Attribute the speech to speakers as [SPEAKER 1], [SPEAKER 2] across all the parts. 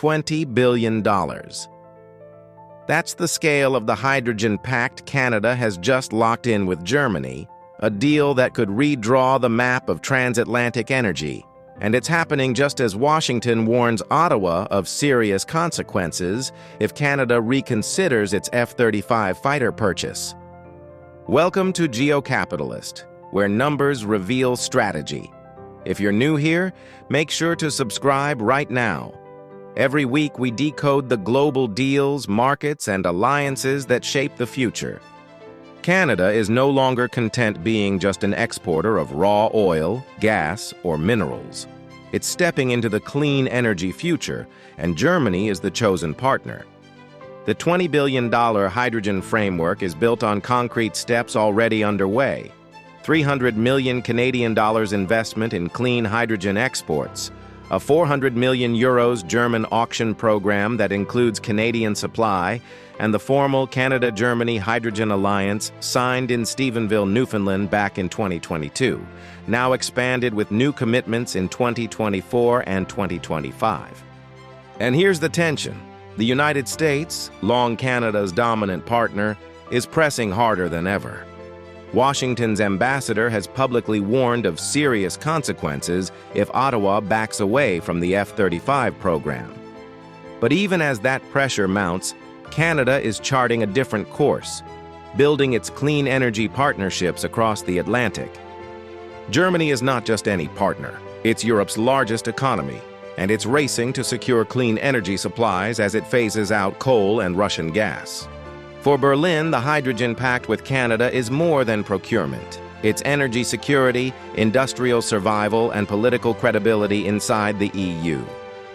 [SPEAKER 1] $20 billion. That's the scale of the hydrogen pact Canada has just locked in with Germany, a deal that could redraw the map of transatlantic energy. And it's happening just as Washington warns Ottawa of serious consequences if Canada reconsiders its F-35 fighter purchase. Welcome to GeoCapitalist, where numbers reveal strategy. If you're new here, make sure to subscribe right now. Every week we decode the global deals, markets, and alliances that shape the future. Canada is no longer content being just an exporter of raw oil, gas, or minerals. It's stepping into the clean energy future, and Germany is the chosen partner. The $20 billion hydrogen framework is built on concrete steps already underway. 300 million Canadian dollars investment in clean hydrogen exports, a 400 million euros German auction program that includes Canadian supply, and the formal Canada-Germany Hydrogen Alliance signed in Stephenville, Newfoundland back in 2022, now expanded with new commitments in 2024 and 2025. And here's the tension. The United States, long Canada's dominant partner, is pressing harder than ever. Washington's ambassador has publicly warned of serious consequences if Ottawa backs away from the F-35 program. But even as that pressure mounts, Canada is charting a different course, building its clean energy partnerships across the Atlantic. Germany is not just any partner. It's Europe's largest economy, and it's racing to secure clean energy supplies as it phases out coal and Russian gas. For Berlin, the hydrogen pact with Canada is more than procurement. It's energy security, industrial survival, and political credibility inside the EU.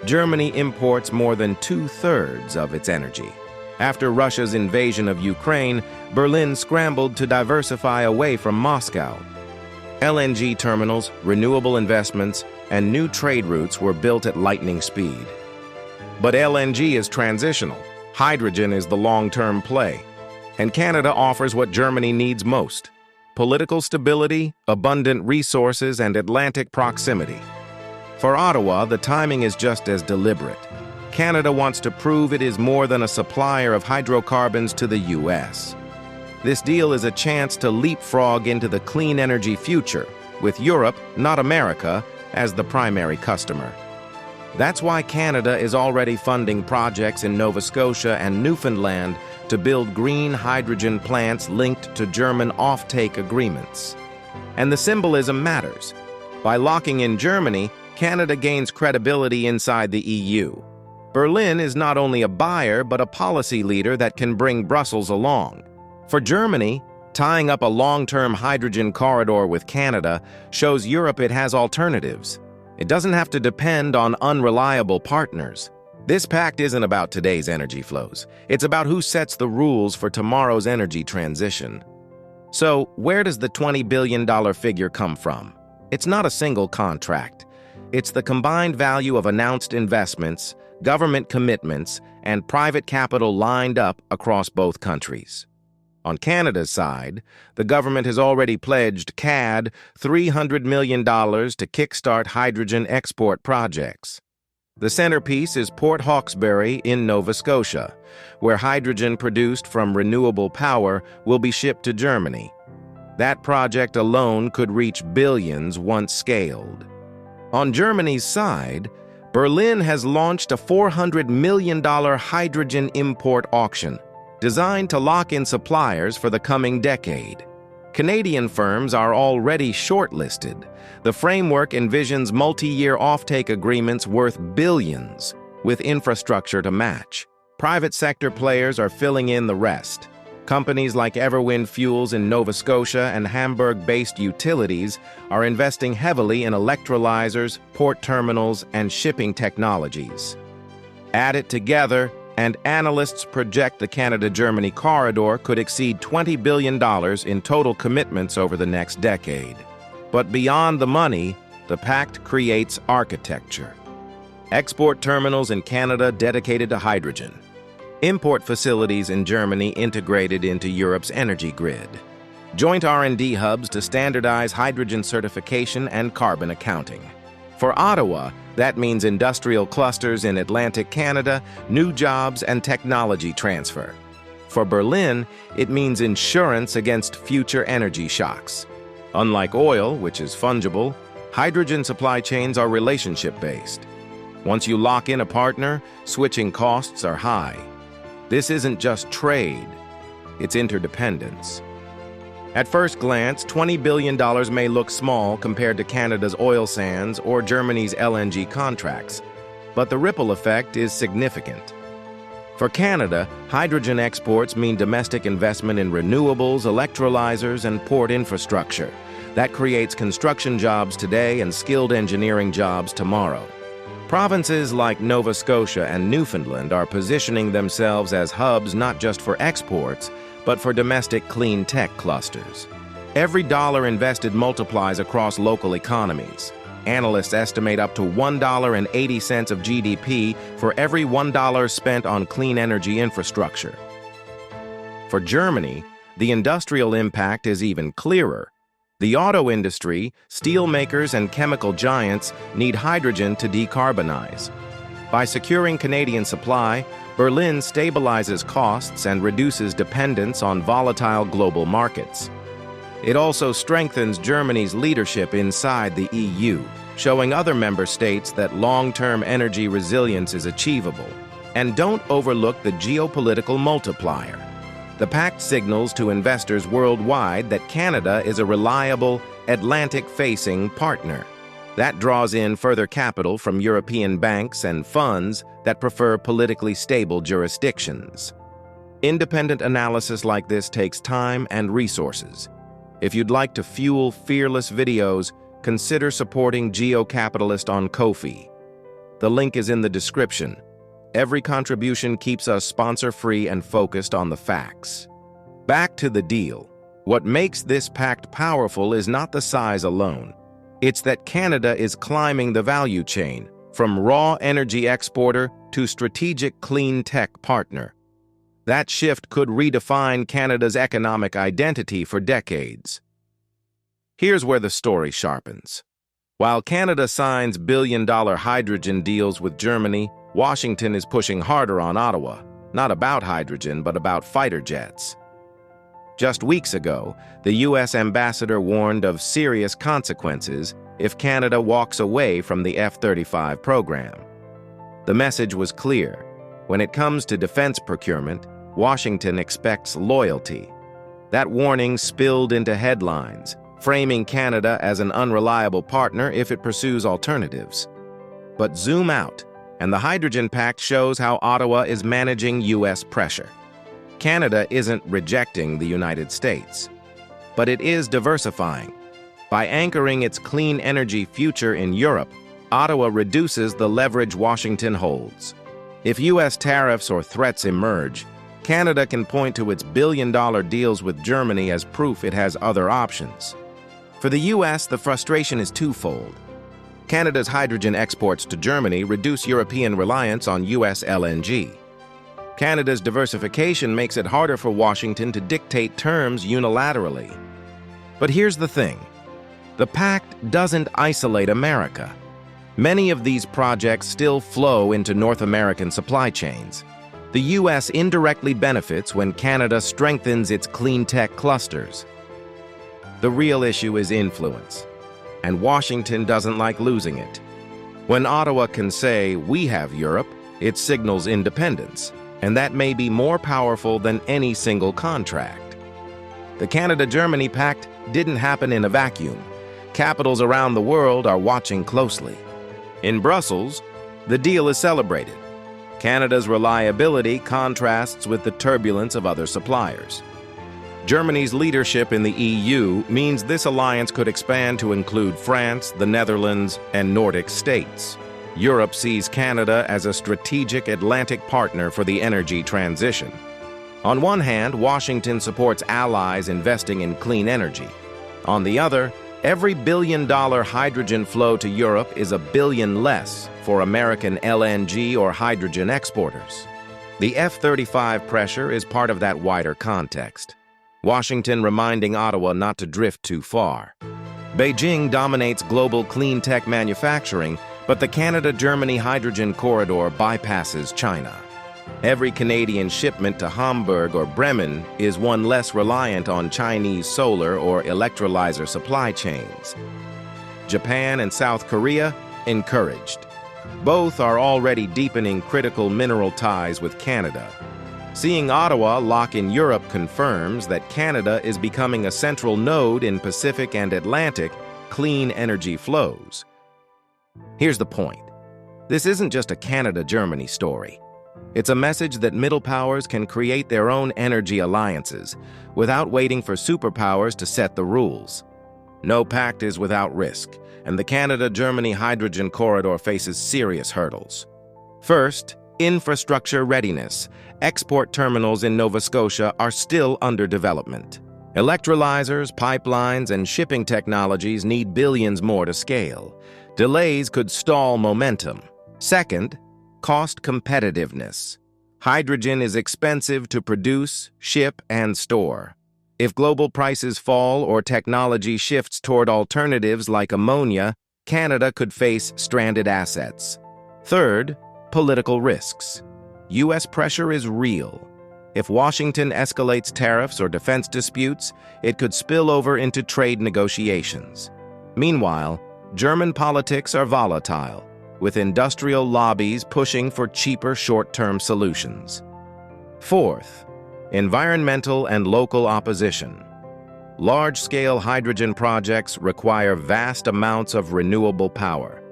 [SPEAKER 1] Germany imports more than 2/3 of its energy. After Russia's invasion of Ukraine, Berlin scrambled to diversify away from Moscow. LNG terminals, renewable investments, and new trade routes were built at lightning speed. But LNG is transitional. Hydrogen is the long-term play. And Canada offers what Germany needs most: political stability, abundant resources, and Atlantic proximity. For Ottawa, the timing is just as deliberate. Canada wants to prove it is more than a supplier of hydrocarbons to the U.S. This deal is a chance to leapfrog into the clean energy future, with Europe, not America, as the primary customer. That's why Canada is already funding projects in Nova Scotia and Newfoundland to build green hydrogen plants linked to German offtake agreements. And the symbolism matters. By locking in Germany, Canada gains credibility inside the EU. Berlin is not only a buyer, but a policy leader that can bring Brussels along. For Germany, tying up a long-term hydrogen corridor with Canada shows Europe it has alternatives. It doesn't have to depend on unreliable partners. This pact isn't about today's energy flows. It's about who sets the rules for tomorrow's energy transition. So, where does the $20 billion figure come from? It's not a single contract. It's the combined value of announced investments, government commitments, and private capital lined up across both countries. On Canada's side, the government has already pledged CAD $300 million to kickstart hydrogen export projects. The centerpiece is Port Hawkesbury in Nova Scotia, where hydrogen produced from renewable power will be shipped to Germany. That project alone could reach billions once scaled. On Germany's side, Berlin has launched a $400 million hydrogen import auction, designed to lock in suppliers for the coming decade. Canadian firms are already shortlisted. The framework envisions multi-year offtake agreements worth billions, with infrastructure to match. Private sector players are filling in the rest. Companies like Everwind Fuels in Nova Scotia and Hamburg-based utilities are investing heavily in electrolyzers, port terminals, and shipping technologies. Add it together, and analysts project the Canada-Germany corridor could exceed $20 billion in total commitments over the next decade. But beyond the money, the pact creates architecture. Export terminals in Canada dedicated to hydrogen. Import facilities in Germany integrated into Europe's energy grid. Joint R&D hubs to standardize hydrogen certification and carbon accounting. For Ottawa, That means industrial clusters in Atlantic Canada, new jobs, and technology transfer. For Berlin, it means insurance against future energy shocks. Unlike oil, which is fungible, hydrogen supply chains are relationship-based. Once you lock in a partner, switching costs are high. This isn't just trade, it's interdependence. At first glance, $20 billion may look small compared to Canada's oil sands or Germany's LNG contracts, but the ripple effect is significant. For Canada, hydrogen exports mean domestic investment in renewables, electrolyzers, and port infrastructure. That creates construction jobs today and skilled engineering jobs tomorrow. Provinces like Nova Scotia and Newfoundland are positioning themselves as hubs not just for exports, but for domestic clean tech clusters. Every dollar invested multiplies across local economies. Analysts estimate up to $1.80 of GDP for every $1 spent on clean energy infrastructure. For Germany, the industrial impact is even clearer. The auto industry, steel makers, and chemical giants need hydrogen to decarbonize. By securing Canadian supply, Berlin stabilizes costs and reduces dependence on volatile global markets. It also strengthens Germany's leadership inside the EU, showing other member states that long-term energy resilience is achievable. And don't overlook the geopolitical multiplier. The Pact signals to investors worldwide that Canada is a reliable, Atlantic-facing partner. That draws in further capital from European banks and funds that prefer politically stable jurisdictions. Independent analysis like this takes time and resources. If you'd like to fuel fearless videos, consider supporting GeoCapitalist on Ko-fi. The link is in the description. Every contribution keeps us sponsor-free and focused on the facts. Back to the deal. What makes this pact powerful is not the size alone. It's that Canada is climbing the value chain, from raw energy exporter to strategic clean tech partner. That shift could redefine Canada's economic identity for decades. Here's where the story sharpens. While Canada signs billion-dollar hydrogen deals with Germany, Washington is pushing harder on Ottawa, not about hydrogen, but about fighter jets. Just weeks ago, the U.S. ambassador warned of serious consequences if Canada walks away from the F-35 program. The message was clear. When it comes to defense procurement, Washington expects loyalty. That warning spilled into headlines, framing Canada as an unreliable partner if it pursues alternatives. But zoom out, and the Hydrogen Pact shows how Ottawa is managing U.S. pressure. Canada isn't rejecting the United States, but it is diversifying. By anchoring its clean energy future in Europe, Ottawa reduces the leverage Washington holds. If U.S. tariffs or threats emerge, Canada can point to its billion-dollar deals with Germany as proof it has other options. For the U.S., the frustration is twofold. Canada's hydrogen exports to Germany reduce European reliance on U.S. LNG. Canada's diversification makes it harder for Washington to dictate terms unilaterally. But here's the thing. The Pact doesn't isolate America. Many of these projects still flow into North American supply chains. The U.S. indirectly benefits when Canada strengthens its clean tech clusters. The real issue is influence, and Washington doesn't like losing it. When Ottawa can say, "We have Europe," it signals independence, and that may be more powerful than any single contract. The Canada-Germany Pact didn't happen in a vacuum. Capitals around the world are watching closely. In Brussels, the deal is celebrated. Canada's reliability contrasts with the turbulence of other suppliers. Germany's leadership in the EU means this alliance could expand to include France, the Netherlands, and Nordic states. Europe sees Canada as a strategic Atlantic partner for the energy transition. On one hand, Washington supports allies investing in clean energy. On the other, every billion-dollar hydrogen flow to Europe is $1 billion less for American LNG or hydrogen exporters. The F-35 pressure is part of that wider context. Washington reminding Ottawa not to drift too far. Beijing dominates global clean tech manufacturing, But the Canada-Germany hydrogen corridor bypasses China. Every Canadian shipment to Hamburg or Bremen is one less reliant on Chinese solar or electrolyzer supply chains. Japan and South Korea encouraged. Both are already deepening critical mineral ties with Canada. Seeing Ottawa lock in Europe confirms that Canada is becoming a central node in Pacific and Atlantic clean energy flows. Here's the point. This isn't just a Canada-Germany story. It's a message that middle powers can create their own energy alliances without waiting for superpowers to set the rules. No pact is without risk, and the Canada-Germany hydrogen corridor faces serious hurdles. First, infrastructure readiness. Export terminals in Nova Scotia are still under development. Electrolyzers, pipelines, and shipping technologies need billions more to scale. Delays could stall momentum. Second, cost competitiveness. Hydrogen is expensive to produce, ship, and store. If global prices fall or technology shifts toward alternatives like ammonia, Canada could face stranded assets. Third, political risks. U.S. pressure is real. If Washington escalates tariffs or defense disputes, it could spill over into trade negotiations. Meanwhile, German politics are volatile, with industrial lobbies pushing for cheaper short-term solutions. Fourth, environmental and local opposition. Large-scale hydrogen projects require vast amounts of renewable power.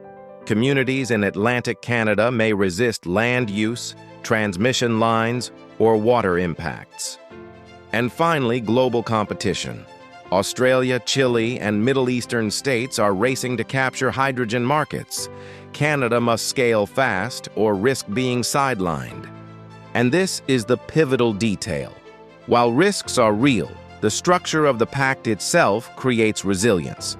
[SPEAKER 1] Communities in Atlantic Canada may resist land use, transmission lines, or water impacts. And finally, global competition. Australia, Chile, and Middle Eastern states are racing to capture hydrogen markets. Canada must scale fast or risk being sidelined. And this is the pivotal detail. While risks are real, the structure of the pact itself creates resilience.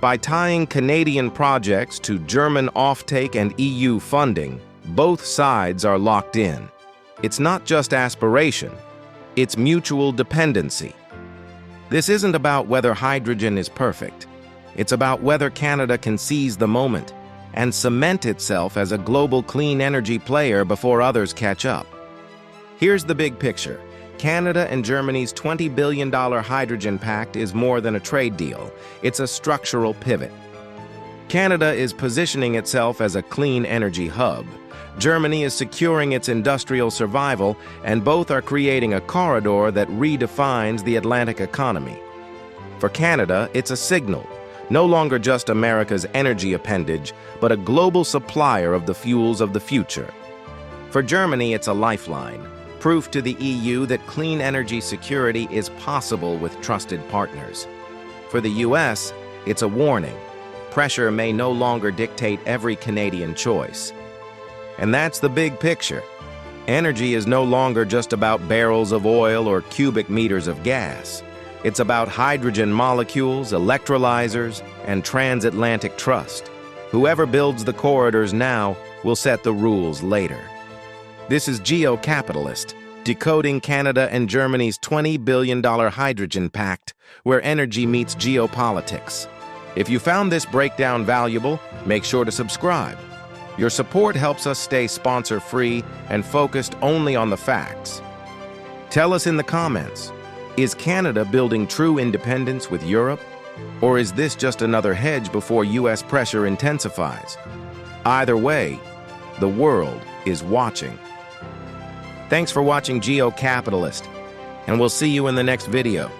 [SPEAKER 1] By tying Canadian projects to German offtake and EU funding, both sides are locked in. It's not just aspiration, it's mutual dependency. This isn't about whether hydrogen is perfect. It's about whether Canada can seize the moment and cement itself as a global clean energy player before others catch up. Here's the big picture. Canada and Germany's $20 billion hydrogen pact is more than a trade deal. It's a structural pivot. Canada is positioning itself as a clean energy hub. Germany is securing its industrial survival, and both are creating a corridor that redefines the Atlantic economy. For Canada, it's a signal, no longer just America's energy appendage, but a global supplier of the fuels of the future. For Germany, it's a lifeline, proof to the EU that clean energy security is possible with trusted partners. For the US, it's a warning. Pressure may no longer dictate every Canadian choice. And that's the big picture. Energy is no longer just about barrels of oil or cubic meters of gas. It's about hydrogen molecules, electrolyzers, and transatlantic trust. Whoever builds the corridors now will set the rules later. This is Geocapitalist, decoding Canada and Germany's $20 billion hydrogen pact, where energy meets geopolitics. If you found this breakdown valuable, make sure to subscribe. Your support helps us stay sponsor-free and focused only on the facts. Tell us in the comments, is Canada building true independence with Europe? Or is this just another hedge before US pressure intensifies? Either way, the world is watching. Thanks for watching Geocapitalist, and we'll see you in the next video.